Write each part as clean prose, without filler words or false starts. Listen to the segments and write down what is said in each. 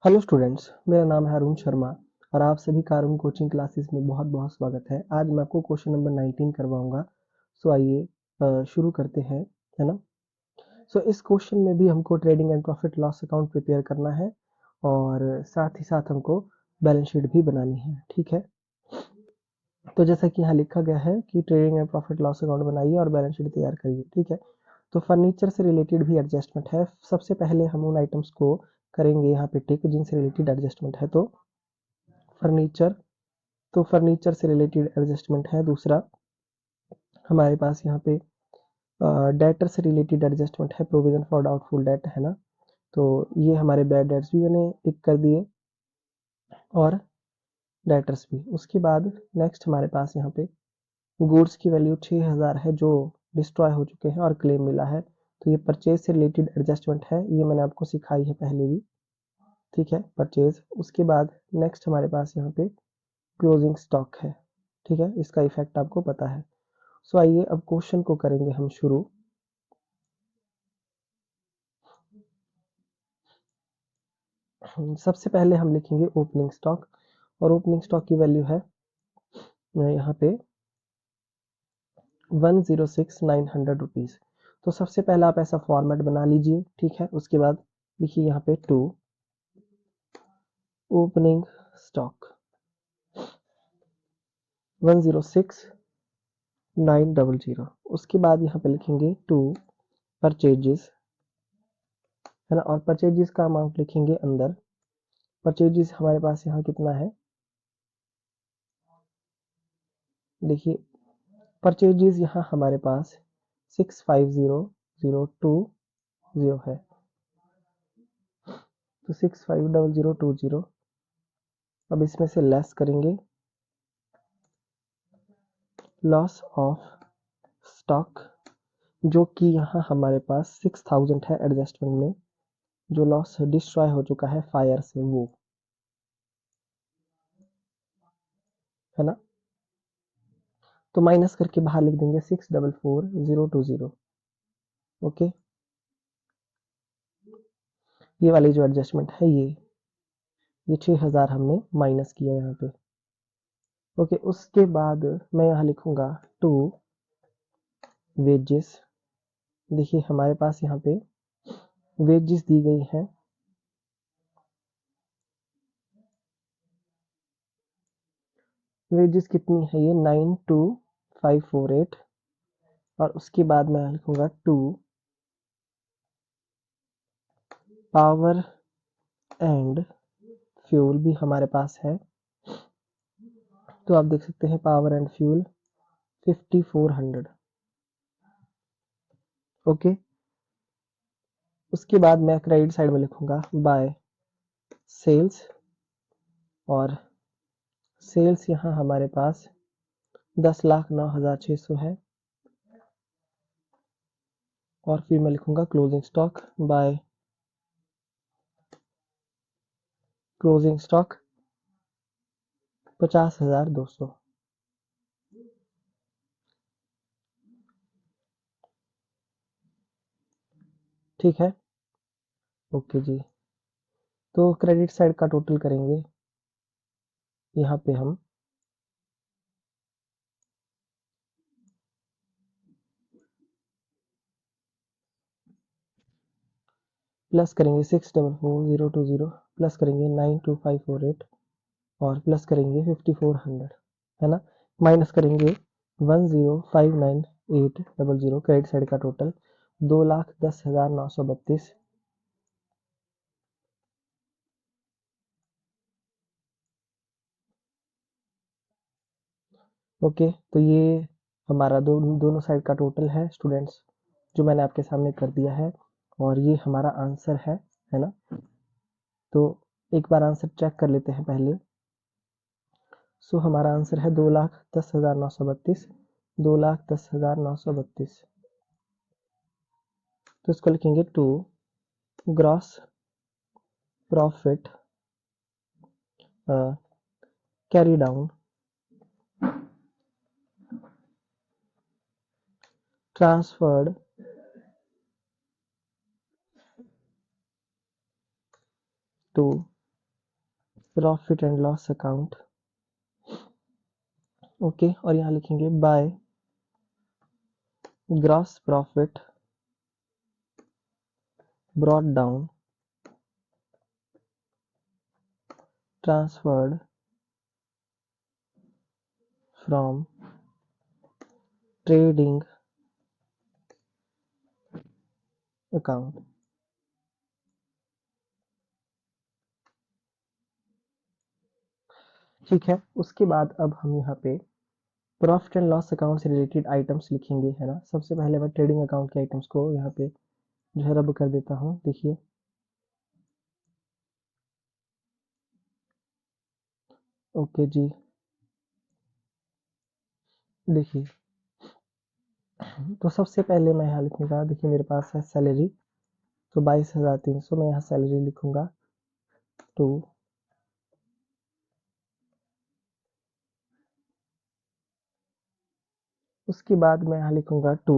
Hello students, मेरा नाम है अरुण शर्मा और आप सभी का अरुण कोचिंग क्लासेस में बहुत बहुत स्वागत है। आज मैं आपको क्वेश्चन नंबर 19 करवाऊंगा। सो आइए शुरू करते हैं, है ना। सो इस क्वेश्चन में भी हमको trading and profit loss account prepare करना है और साथ ही साथ हमको बैलेंस शीट भी बनानी है, ठीक है। तो जैसा कि यहाँ लिखा गया है कि trading and profit loss account बनाइए और बैलेंस शीट तैयार करिए, ठीक है। तो फर्नीचर से रिलेटेड भी एडजस्टमेंट है। सबसे पहले हम उन आइटम्स को करेंगे यहाँ पे टिक जिनसे रिलेटेड एडजस्टमेंट है। तो फर्नीचर, तो फर्नीचर से रिलेटेड एडजस्टमेंट है। दूसरा हमारे पास यहाँ पे डेटर से रिलेटेड एडजस्टमेंट है, प्रोविजन फॉर डाउटफुल डेट, है ना। तो ये हमारे बैड डेट्स भी मैंने टिक कर दिए और डेटर्स भी। उसके बाद नेक्स्ट हमारे पास यहाँ पे गुड्स की वैल्यू 6000 है जो डिस्ट्रॉय हो चुके हैं और क्लेम मिला है। तो ये परचेज से रिलेटेड एडजस्टमेंट है, ये मैंने आपको सिखाई है पहले भी, ठीक है, परचेज। उसके बाद नेक्स्ट हमारे पास यहाँ पे क्लोजिंग स्टॉक है, ठीक है, इसका इफेक्ट आपको पता है। सो आइए अब क्वेश्चन को करेंगे हम शुरू। सबसे पहले हम लिखेंगे ओपनिंग स्टॉक और ओपनिंग स्टॉक की वैल्यू है यहाँ पे 106,900 रुपीज। तो सबसे पहले आप ऐसा फॉर्मेट बना लीजिए, ठीक है। उसके बाद लिखिए यहाँ पे टू ओपनिंग स्टॉक 106,900। उसके बाद यहाँ पे लिखेंगे टू परचेजेस, है ना, और परचेजेस का अमाउंट लिखेंगे अंदर। परचेजेस हमारे पास यहाँ कितना है, देखिए परचेजेस यहाँ हमारे पास 650020 है। तो 650020, अब इसमें से लेस करेंगे लॉस ऑफ स्टॉक, जो कि यहाँ हमारे पास 6000 है एडजस्टमेंट में, जो लॉस डिस्ट्रॉय हो चुका है फायर से, वो, है ना। तो माइनस करके बाहर लिख देंगे 644020। ओके, ये वाली जो एडजस्टमेंट है ये 6000 हमने माइनस किया यहाँ पे। ओके, उसके बाद मैं यहाँ लिखूंगा टू वेजेस। देखिए हमारे पास यहाँ पे वेजेस दी गई हैं, वेजेस कितनी है, ये 92548। और उसके बाद मैं लिखूंगा टू पावर एंड फ्यूल भी हमारे पास है। तो आप देख सकते हैं पावर एंड फ्यूल 5400। ओके, उसके बाद मैं क्रेडिट साइड में लिखूंगा बाय सेल्स, और सेल्स यहाँ हमारे पास 10,09,600 है। और फिर मैं लिखूंगा closing stock by closing stock 50,200। ठीक है, ओके जी। तो क्रेडिट साइड का टोटल करेंगे यहाँ पे हम प्लस करेंगे 644020, प्लस करेंगे 92548 और प्लस करेंगे 5400, है ना। माइनस करेंगे 1059800, क्रेडिट साइड का टोटल 2,10,932। ओके, तो ये हमारा दोनों साइड का टोटल है स्टूडेंट्स, जो मैंने आपके सामने कर दिया है, और ये हमारा आंसर है ना। तो एक बार आंसर चेक कर लेते हैं पहले। सो हमारा आंसर है 2,10,932, 2,10,932। तो इसको लिखेंगे to gross profit carry down transferred to profit and loss account. Okay, और यहाँ लिखेंगे by gross profit brought down transferred from trading account. ठीक है, उसके बाद अब हम यहाँ पे प्रॉफिट एंड लॉस अकाउंट से रिलेटेड आइटम्स लिखेंगे, है ना। सबसे पहले मैं ट्रेडिंग अकाउंट के आइटम्स को यहाँ पे जो है रब कर देता हूँ। देखिए, ओके जी, देखिए, तो सबसे पहले मैं यहाँ लिखूंगा, देखिए मेरे पास है सैलरी, तो 22,300 मैं यहाँ सैलरी लिखूंगा टू। उसके बाद मैं यहाँ लिखूंगा टू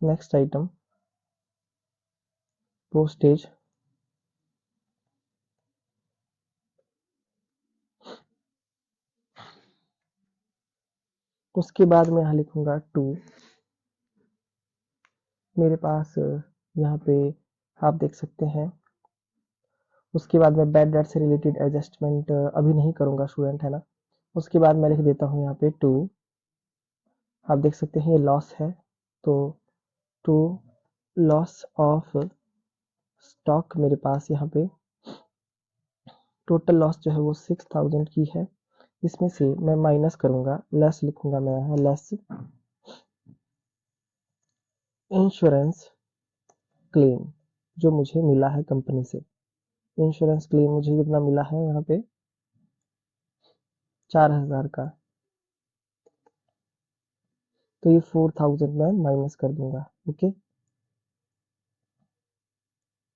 नेक्स्ट आइटम पोस्टेज। उसके बाद मैं यहाँ लिखूंगा टू, मेरे पास यहाँ पे आप देख सकते हैं। उसके बाद मैं बैड डेट से रिलेटेड एडजस्टमेंट अभी नहीं करूंगा स्टूडेंट, है ना। उसके बाद मैं लिख देता हूँ यहाँ पे टू, आप देख सकते हैं ये लॉस है, तो टू लॉस ऑफ स्टॉक। मेरे पास यहाँ पे टोटल लॉस जो है वो 6,000 की है। इसमें से मैं माइनस करूंगा, लेस लिखूंगा मैं यहाँ, लेस इंश्योरेंस क्लेम जो मुझे मिला है कंपनी से। इंश्योरेंस क्लेम मुझे कितना मिला है यहाँ पे, 4,000 का, तो ये 4,000 मैं माइनस कर दूंगा। ओके,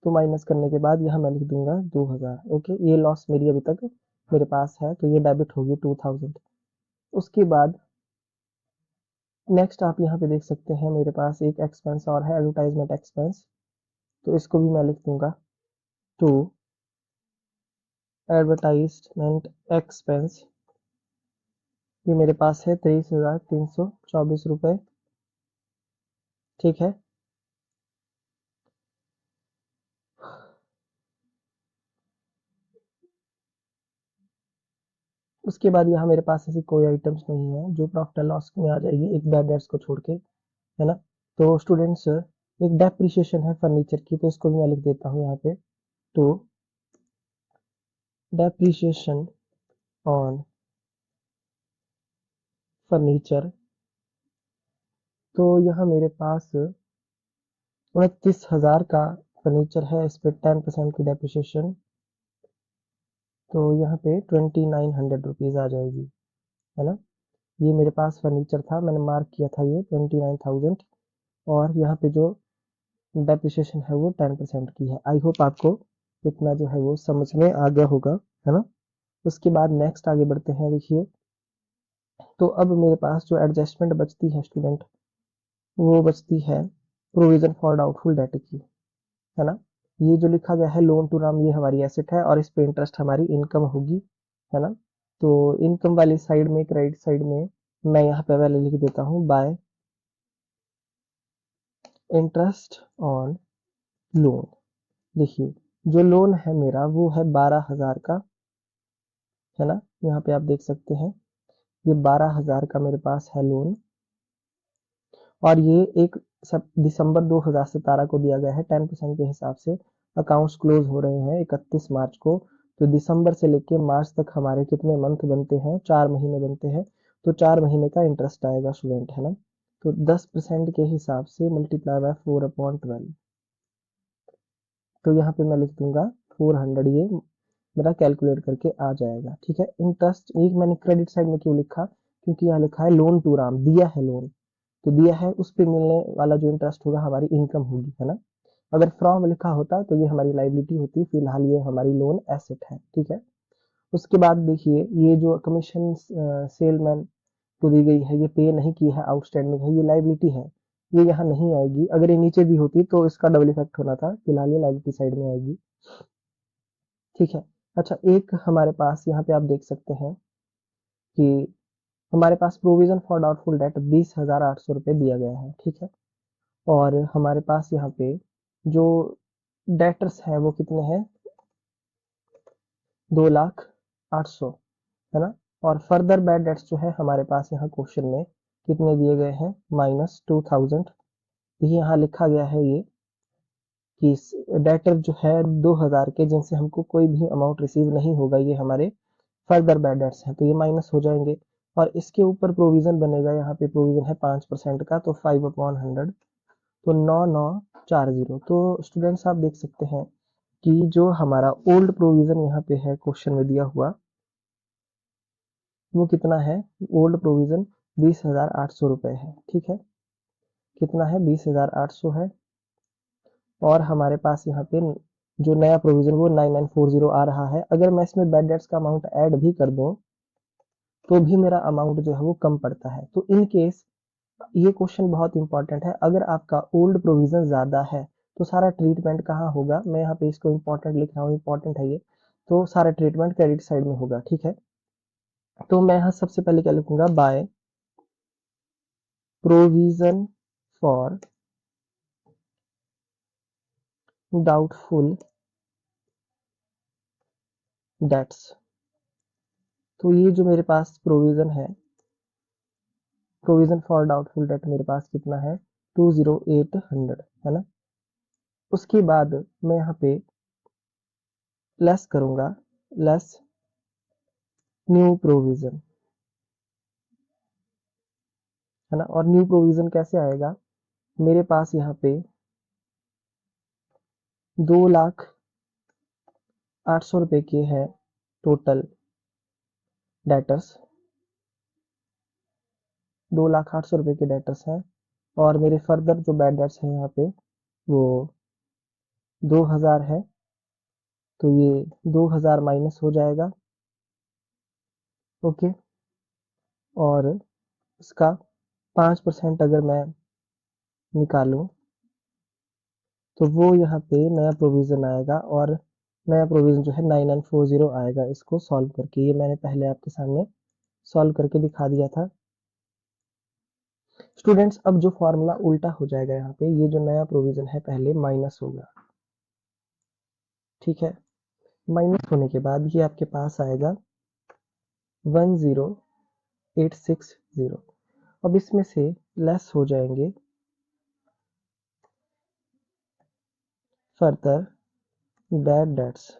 तो माइनस करने के बाद यहाँ मैं लिख दूंगा 2,000। ओके, ये लॉस मेरी अभी तक मेरे पास है, तो ये डेबिट होगी 2,000। उसके बाद नेक्स्ट आप यहाँ पे देख सकते हैं मेरे पास एक एक्सपेंस और है, एडवर्टाइजमेंट एक्सपेंस, तो इसको भी मैं लिख दूंगा टू एडवर्टाइजमेंट एक्सपेंस। ये मेरे पास है 23,324 रुपए। ठीक है, उसके बाद यहाँ मेरे पास ऐसी कोई आइटम्स नहीं है जो प्रॉफिट एंड लॉस में आ जाएगी, एक बैड डेट्स को छोड़ के, है ना। तो स्टूडेंट्स, एक डेप्रिसिएशन है फर्नीचर की, तो इसको भी मैं लिख देता हूँ यहाँ पे टू डेप्रिसिएशन ऑन फर्नीचर। तो यहाँ मेरे पास 29,000 का फर्नीचर है, इस पे 10% की डेप्रिसिएशन, तो यहाँ पे 2,900 रुपीज आ जाएगी, है ना। ये मेरे पास फर्नीचर था, मैंने मार्क किया था ये 29,000, और यहाँ पे जो डेप्रिसिएशन है वो 10% की है। आई होप आपको इतना जो है वो समझ में आ गया होगा, है ना। उसके बाद नेक्स्ट आगे बढ़ते हैं। देखिए, तो अब मेरे पास जो एडजस्टमेंट बचती है स्टूडेंट, वो बचती है प्रोविजन फॉर डाउटफुल डेट की, है ना। ये जो लिखा गया है लोन टू राम, ये हमारी एसेट है और इस पे इंटरेस्ट हमारी इनकम होगी, है ना। तो इनकम वाली साइड में, क्रेडिट साइड में, मैं यहाँ पे पहले लिख देता हूँ बाय इंटरेस्ट ऑन लोन। देखिए, जो लोन है मेरा वो है 12,000 का, है ना। यहाँ पे आप देख सकते हैं ये 12,000 का मेरे पास है लोन, और ये एक सब दिसंबर 2017 को दिया गया है। 10% के हिसाब से अकाउंट्स क्लोज हो रहे हैं 31 मार्च को, तो दिसंबर से लेके मार्च तक हमारे कितने मंथ बनते हैं, 4 महीने बनते हैं, तो 4 महीने का इंटरेस्ट आएगा स्टूडेंट, है ना। तो 10% के हिसाब से मल्टीप्लाई बाय 4/12, तो यहाँ पे मैं लिख दूंगा 400, ये मेरा कैलकुलेट करके आ जाएगा। ठीक है, इंटरेस्ट एक मैंने क्रेडिट साइड में क्यों लिखा, क्योंकि यहाँ लिखा है लोन टू राम, दिया है लोन, तो दिया है उस पे मिलने वाला जो इंटरेस्ट होगा हमारी इनकम होगी, है ना। अगर फ्रॉम लिखा होता तो ये हमारी लाइबिलिटी होती, फिलहाल ये हमारी लोन एसेट है। ठीक है, उसके बाद देखिए, ये जो कमीशन सेलमैन को दी गई है, ये पे नहीं की है, आउटस्टैंडिंग है, ये लाइबिलिटी है, ये यहाँ नहीं आएगी। अगर ये नीचे दी होती तो इसका डबल इफेक्ट होना था, फिलहाल ये लाइबिलिटी साइड में आएगी। ठीक है, अच्छा, एक हमारे पास यहाँ पे आप देख सकते हैं कि हमारे पास प्रोविजन फॉर डाउटफुल डेट 20,800 रुपये दिया गया है, ठीक है। और हमारे पास यहाँ पे जो डेटर्स हैं वो कितने हैं, 2,08,000, है ना। और फर्दर बैड डेट्स जो है हमारे पास यहाँ क्वेश्चन में कितने दिए गए हैं, -2,000। ये यहाँ लिखा गया है ये कि डेटर जो है 2,000 के जिनसे हमको कोई भी अमाउंट रिसीव नहीं होगा, ये हमारे फर्दर बैड डेट्स हैं, तो ये माइनस हो जाएंगे। और इसके ऊपर प्रोविजन बनेगा, यहाँ पे प्रोविजन है 5% का, तो 5/100, तो 9940। तो स्टूडेंट्स आप देख सकते हैं कि जो हमारा ओल्ड प्रोविजन यहाँ पे है क्वेश्चन में दिया हुआ, वो कितना है, ओल्ड प्रोविजन 20,800 रुपए है, ठीक है। कितना है, 20,800 है। और हमारे पास यहाँ पे जो नया प्रोविजन वो 9940 आ रहा है। अगर मैं इसमें बैड डेट्स का अमाउंट ऐड भी कर दूं तो भी मेरा अमाउंट जो है वो कम पड़ता है। तो इन केस ये क्वेश्चन बहुत इंपॉर्टेंट है, अगर आपका ओल्ड प्रोविजन ज्यादा है तो सारा ट्रीटमेंट कहाँ होगा, मैं यहाँ पे इसको इंपॉर्टेंट लिख रहा हूँ, इंपॉर्टेंट है ये। तो सारा ट्रीटमेंट क्रेडिट साइड में होगा, ठीक है। तो मैं यहाँ सबसे पहले क्या लिखूंगा, by provision for doubtful debts. तो ये जो मेरे पास प्रोविजन है, प्रोविजन फॉर डाउटफुल डेट मेरे पास कितना है, 20800, है ना। उसके बाद मैं यहाँ पे लेस करूंगा, लेस न्यू प्रोविजन, है ना। और न्यू प्रोविजन कैसे आएगा, मेरे पास यहाँ पे 2,08,000 रुपए के हैं टोटल डेटर्स, 2,08,000 रुपए के डेटर्स हैं। और मेरे फर्दर जो बैड डेट्स हैं यहाँ पे वो 2,000 है, तो ये 2,000 माइनस हो जाएगा, ओके। और इसका 5% अगर मैं निकालूं तो वो यहाँ पे नया प्रोविजन आएगा, और नया प्रोविजन जो है 9940 आएगा, इसको सॉल्व करके। ये मैंने पहले आपके सामने सॉल्व करके दिखा दिया था। स्टूडेंट्स अब जो फॉर्मूला उल्टा हो जाएगा, यहाँ पे ये जो नया प्रोविजन है पहले माइनस होगा, ठीक है। माइनस होने के बाद ये आपके पास आएगा 10,860। अब इसमें से लेस हो जाएंगे फर्दर बैड डेट्स,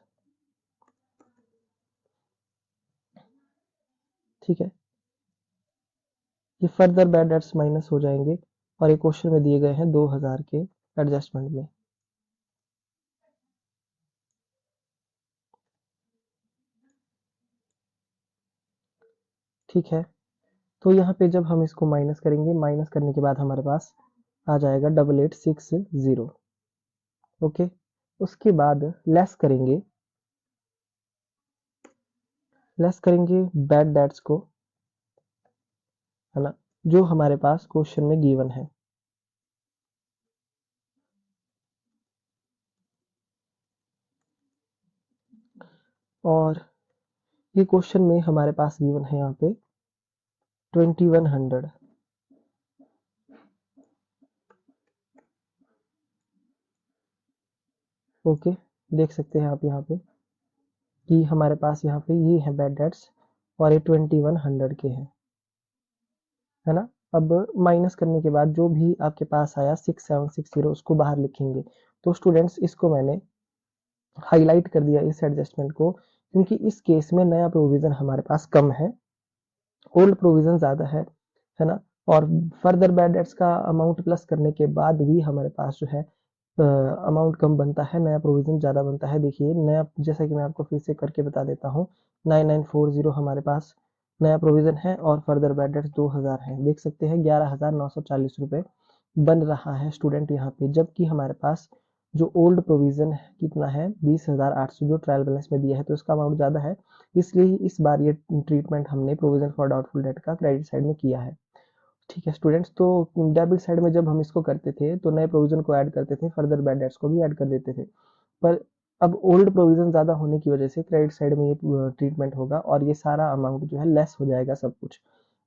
ठीक है। ये फर्दर बैड डेट्स माइनस हो जाएंगे, और ये क्वेश्चन में दिए गए हैं 2,000 के एडजस्टमेंट में, ठीक है। तो यहाँ पे जब हम इसको माइनस करेंगे, माइनस करने के बाद हमारे पास आ जाएगा 8860, ओके। उसके बाद लेस करेंगे बैड डेट्स को, है ना, जो हमारे पास क्वेश्चन में गिवन है। और ये क्वेश्चन में हमारे पास गिवन है यहाँ पे 2100, ओके। देख सकते हैं आप यहाँ पे कि हमारे पास यहाँ पे ये है बैड डेट्स, और ये 2100 के हैं, है ना। अब माइनस करने के बाद जो भी आपके पास आया 6760 उसको बाहर लिखेंगे। तो स्टूडेंट्स इसको मैंने हाईलाइट कर दिया इस एडजस्टमेंट को, क्योंकि इस केस में नया प्रोविजन हमारे पास कम है, ओल्ड प्रोविजन ज्यादा है ना। और फर्दर बैड डेट्स का अमाउंट प्लस करने के बाद भी हमारे पास जो है अमाउंट कम बनता है, नया प्रोविजन ज्यादा बनता है। देखिए नया, जैसा कि मैं आपको फिर से करके बता देता हूँ, 9940 हमारे पास नया प्रोविजन है, और फर्दर बैड डेट्स 2,000 है। देख सकते हैं 11,940 रुपए बन रहा है स्टूडेंट यहाँ पे, जबकि हमारे पास जो ओल्ड प्रोविजन कितना है, 20,800 जो ट्रायल बैलेंस में दिया है, तो इसका अमाउंट ज्यादा है। इसलिए इस बार ये ट्रीटमेंट हमने प्रोविजन फॉर डाउटफुल डेट का क्रेडिट साइड में किया है, ठीक है स्टूडेंट्स। तो डेबिट साइड में जब हम इसको करते थे तो नए प्रोविजन को ऐड करते थे, फर्दर बैड डेट्स को भी ऐड कर देते थे। पर अब ओल्ड प्रोविजन ज़्यादा होने की वजह से क्रेडिट साइड में ये ट्रीटमेंट होगा और ये सारा अमाउंट जो है लेस हो जाएगा सब कुछ।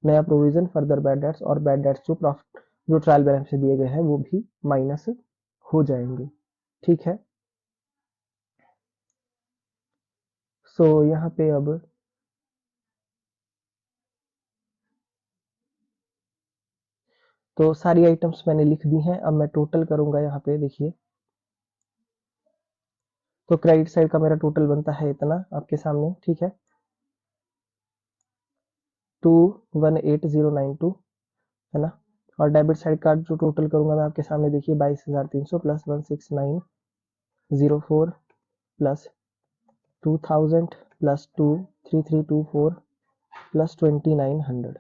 नया प्रोविजन, फर्दर बैड डेट्स और बैड डेट्स जो प्रॉफिट जो ट्रायल बैलेंस से दिए गए हैं वो भी माइनस हो जाएंगे। ठीक है, सो यहाँ पे अब तो सारी आइटम्स मैंने लिख दी हैं। अब मैं टोटल करूंगा यहाँ पे, देखिए तो क्रेडिट साइड का मेरा टोटल बनता है इतना आपके सामने, ठीक है, 218092 है ना। और डेबिट साइड का जो टोटल करूंगा मैं आपके सामने, देखिए 22,300 plus 16904 plus 2000 plus 23324 plus 2900।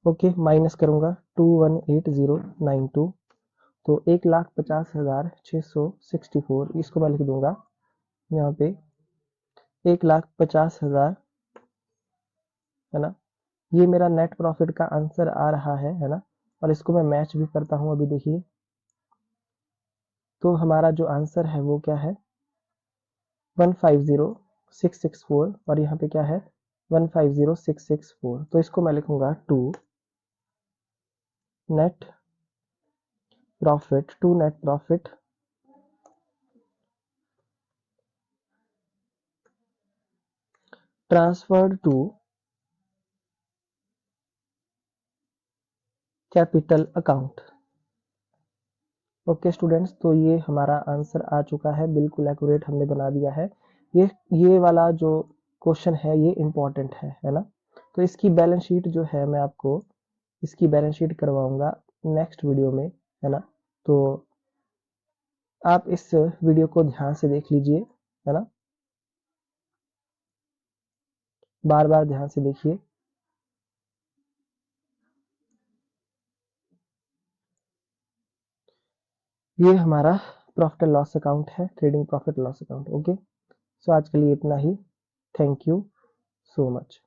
Okay, minus करूंगा 218092, तो 1,50,664, इसको मैं लिख दूंगा यहाँ पे 1,50,000 है ना। ये मेरा नेट प्रॉफिट का आंसर आ रहा है ना। और इसको मैं मैच भी करता हूँ अभी, देखिए तो हमारा जो आंसर है वो क्या है 150664 और यहाँ पे क्या है 150664। तो इसको मैं लिखूंगा to net profit transferred to capital account. Okay students, तो ये हमारा आंसर आ चुका है, बिल्कुल एक्यूरेट हमने बना दिया है। ये वाला जो क्वेश्चन है ये इम्पोर्टेंट है ना। तो इसकी बैलेंस शीट जो है मैं आपको इसकी बैलेंस शीट करवाऊंगा नेक्स्ट वीडियो में, है ना। तो आप इस वीडियो को ध्यान से देख लीजिए, है ना, बार बार ध्यान से देखिए। ये हमारा प्रॉफिट एंड लॉस अकाउंट है, trading profit loss account. Okay, so आज के लिए इतना ही। Thank you so much.